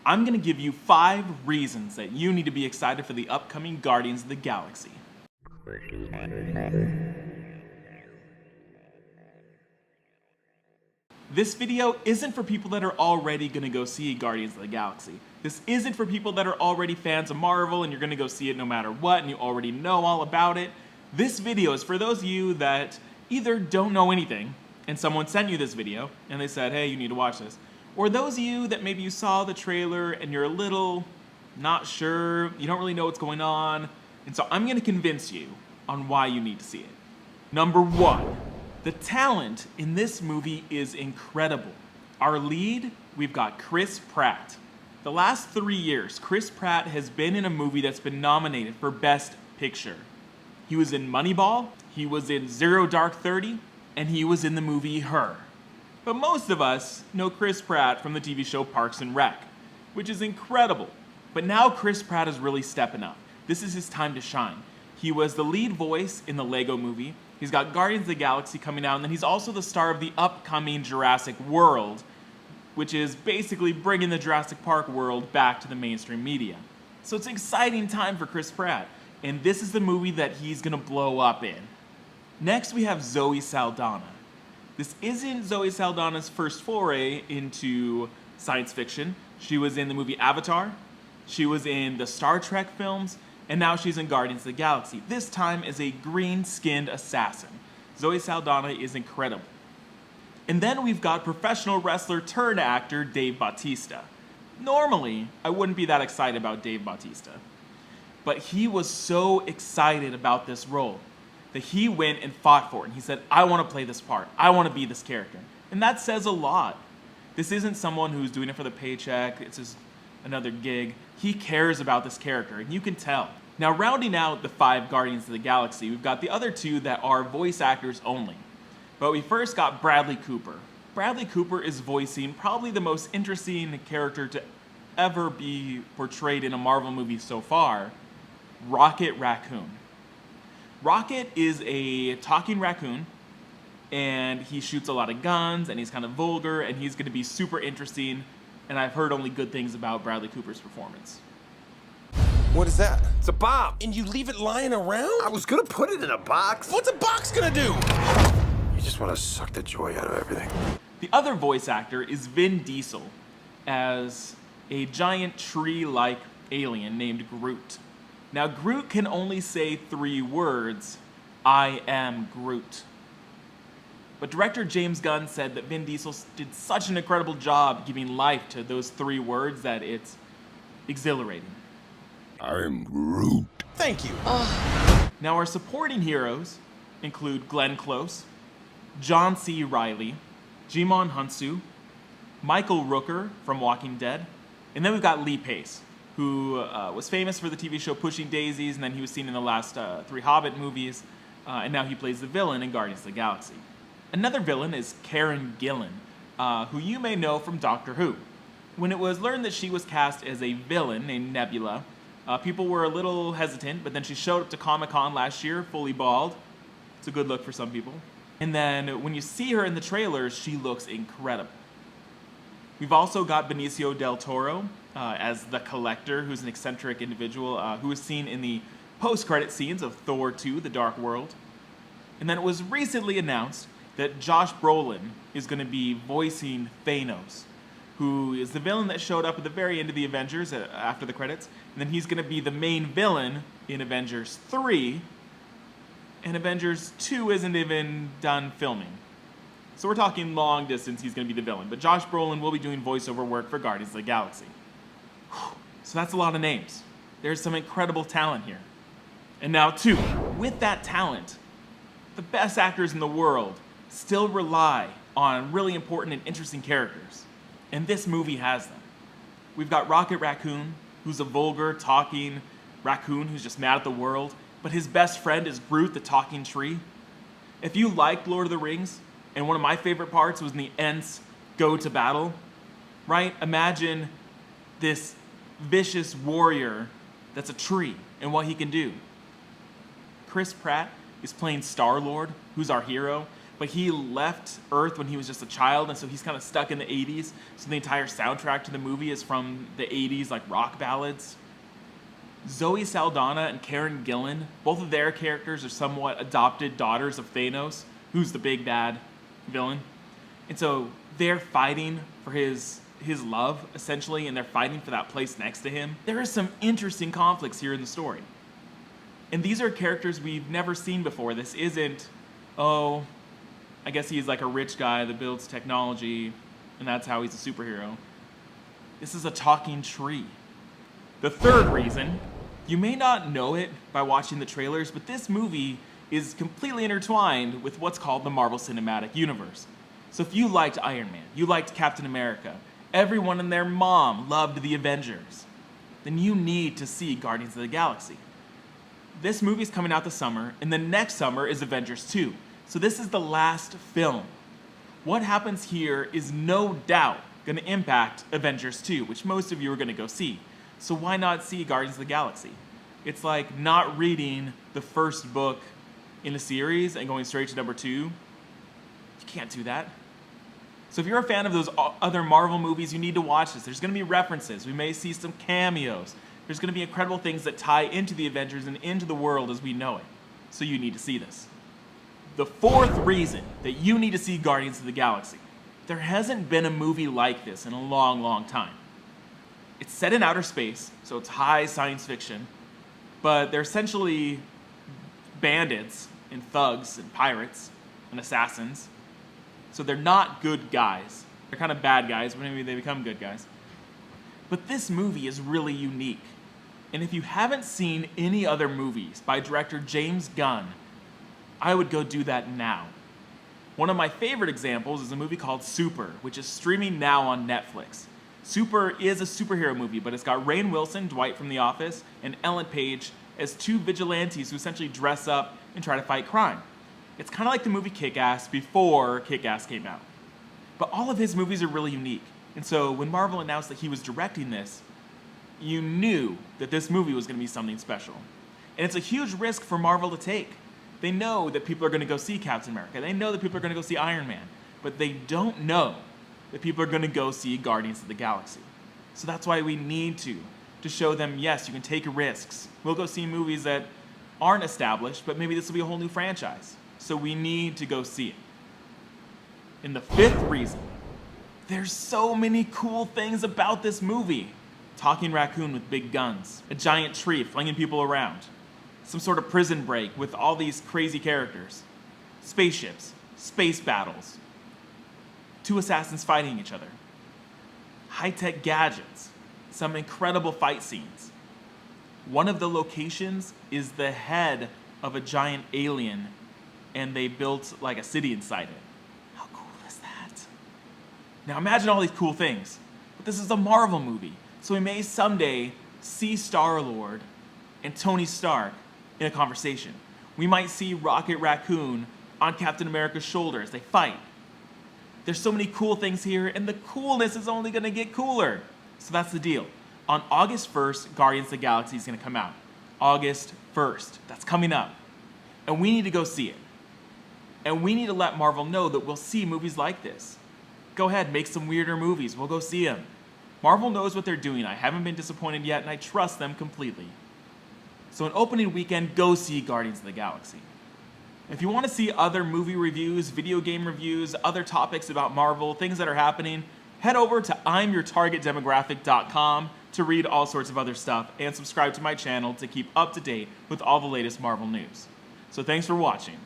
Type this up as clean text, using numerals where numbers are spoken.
I'm gonna give you 5 reasons that you need to be excited for the upcoming Guardians of the Galaxy. This video isn't for people that are already gonna go see Guardians of the Galaxy. This isn't for people that are already fans of Marvel and you're gonna go see it no matter what and you already know all about it. This video is for those of you that either don't know anything and someone sent you this video and they said, hey, you need to watch this. Or those of you that maybe you saw the trailer and you're a little not sure, you don't really know what's going on. And so I'm gonna convince you on why you need to see it. Number 1. The talent in this movie is incredible. Our lead, we've got Chris Pratt. The last 3 years, Chris Pratt has been in a movie that's been nominated for Best Picture. He was in Moneyball, he was in Zero Dark 30, and he was in the movie Her. But most of us know Chris Pratt from the TV show Parks and Rec, which is incredible. But now Chris Pratt is really stepping up. This is his time to shine. He was the lead voice in the Lego movie. He's got Guardians of the Galaxy coming out, and then he's also the star of the upcoming Jurassic World, which is basically bringing the Jurassic Park world back to the mainstream media. So it's an exciting time for Chris Pratt, and this is the movie that he's gonna blow up in. Next, we have Zoe Saldana. This isn't Zoe Saldana's first foray into science fiction. She was in the movie Avatar, she was in the Star Trek films, and now she's in Guardians of the Galaxy, this time as a green-skinned assassin. Zoe Saldana is incredible. And then we've got professional wrestler turned actor Dave Bautista. Normally, I wouldn't be that excited about Dave Bautista, but he was so excited about this role that he went and fought for it. And he said, I want to play this part. I want to be this character. And that says a lot. This isn't someone who's doing it for the paycheck. It's just another gig. He cares about this character, and you can tell. Now, rounding out the 5 Guardians of the Galaxy, we've got the other 2 that are voice actors only. But we first got Bradley Cooper. Bradley Cooper is voicing probably the most interesting character to ever be portrayed in a Marvel movie so far, Rocket Raccoon. Rocket is a talking raccoon, and he shoots a lot of guns, and he's kind of vulgar, and he's gonna be super interesting, and I've heard only good things about Bradley Cooper's performance. What is that? It's a bomb. And you leave it lying around? I was gonna put it in a box. What's a box gonna do? You just want to suck the joy out of everything. The other voice actor is Vin Diesel as a giant tree-like alien named Groot. Now, Groot can only say 3 words, I am Groot. But director James Gunn said that Vin Diesel did such an incredible job giving life to those 3 words that it's exhilarating. I'm Groot. Thank you. Now, our supporting heroes include Glenn Close, John C. Reilly, Jimon Hunsu, Michael Rooker from Walking Dead, and then we've got Lee Pace, who was famous for the TV show Pushing Daisies, and then he was seen in the last 3 Hobbit movies, and now he plays the villain in Guardians of the Galaxy. Another villain is Karen Gillan, who you may know from Doctor Who. When it was learned that she was cast as a villain named Nebula, people were a little hesitant, but then she showed up to Comic-Con last year, fully bald. It's a good look for some people. And then when you see her in the trailers, she looks incredible. We've also got Benicio del Toro as the Collector, who's an eccentric individual who was seen in the post-credit scenes of Thor 2, The Dark World. And then it was recently announced that Josh Brolin is going to be voicing Thanos, who is the villain that showed up at the very end of the Avengers after the credits. And then he's going to be the main villain in Avengers 3, and Avengers 2 isn't even done filming. So we're talking long distance, he's going to be the villain. But Josh Brolin will be doing voiceover work for Guardians of the Galaxy. So that's a lot of names. There's some incredible talent here. And now, too, with that talent, the best actors in the world still rely on really important and interesting characters. And this movie has them. We've got Rocket Raccoon, who's a vulgar, talking raccoon who's just mad at the world, but his best friend is Groot, the talking tree. If you liked Lord of the Rings, and one of my favorite parts was in the Ents go to battle, right? Imagine this vicious warrior that's a tree and what he can do. Chris Pratt is playing Star-Lord, who's our hero, but he left Earth when he was just a child, and so he's kind of stuck in the 80s. So the entire soundtrack to the movie is from the 80s, like rock ballads. Zoe Saldana and Karen Gillan, both of their characters are somewhat adopted daughters of Thanos, who's the big bad villain. And so they're fighting for his love, essentially, and they're fighting for that place next to him. There are some interesting conflicts here in the story. And these are characters we've never seen before. This isn't, oh, I guess he's like a rich guy that builds technology, and that's how he's a superhero. This is a talking tree. The third reason, you may not know it by watching the trailers, but this movie is completely intertwined with what's called the Marvel Cinematic Universe. So if you liked Iron Man, you liked Captain America, everyone and their mom loved the Avengers, then you need to see Guardians of the Galaxy. This movie's coming out this summer, and the next summer is Avengers 2. So this is the last film. What happens here is no doubt going to impact Avengers 2, which most of you are going to go see. So why not see Guardians of the Galaxy? It's like not reading the first book in a series and going straight to number 2. You can't do that. So if you're a fan of those other Marvel movies, you need to watch this. There's going to be references. We may see some cameos. There's going to be incredible things that tie into the Avengers and into the world as we know it. So you need to see this. The fourth reason that you need to see Guardians of the Galaxy. There hasn't been a movie like this in a long, long time. It's set in outer space, so it's high science fiction, but they're essentially bandits and thugs and pirates and assassins. So they're not good guys. They're kind of bad guys, but maybe they become good guys. But this movie is really unique. And if you haven't seen any other movies by director James Gunn, I would go do that now. One of my favorite examples is a movie called Super, which is streaming now on Netflix. Super is a superhero movie, but it's got Rainn Wilson, Dwight from The Office, and Ellen Page as two vigilantes who essentially dress up and try to fight crime. It's kind of like the movie Kick-Ass before Kick-Ass came out. But all of his movies are really unique. And so when Marvel announced that he was directing this, you knew that this movie was going to be something special. And it's a huge risk for Marvel to take. They know that people are going to go see Captain America. They know that people are going to go see Iron Man. But they don't know that people are going to go see Guardians of the Galaxy. So that's why we need to show them, yes, you can take risks. We'll go see movies that aren't established, but maybe this will be a whole new franchise. So we need to go see it. And the fifth reason, there's so many cool things about this movie. Talking raccoon with big guns, a giant tree flinging people around, some sort of prison break with all these crazy characters, spaceships, space battles, two assassins fighting each other, high-tech gadgets, some incredible fight scenes. One of the locations is the head of a giant alien, and they built like a city inside it. How cool is that? Now imagine all these cool things, but this is a Marvel movie, so we may someday see Star-Lord and Tony Stark in a conversation. We might see Rocket Raccoon on Captain America's shoulder as they fight. There's so many cool things here, and the coolness is only gonna get cooler. So that's the deal. On August 1st, Guardians of the Galaxy is gonna come out. August 1st, that's coming up. And we need to go see it. And we need to let Marvel know that we'll see movies like this. Go ahead, make some weirder movies, we'll go see them. Marvel knows what they're doing. I haven't been disappointed yet, and I trust them completely. So an opening weekend, go see Guardians of the Galaxy. If you want to see other movie reviews, video game reviews, other topics about Marvel, things that are happening, head over to imyourtargetdemographic.com to read all sorts of other stuff and subscribe to my channel to keep up to date with all the latest Marvel news. So thanks for watching.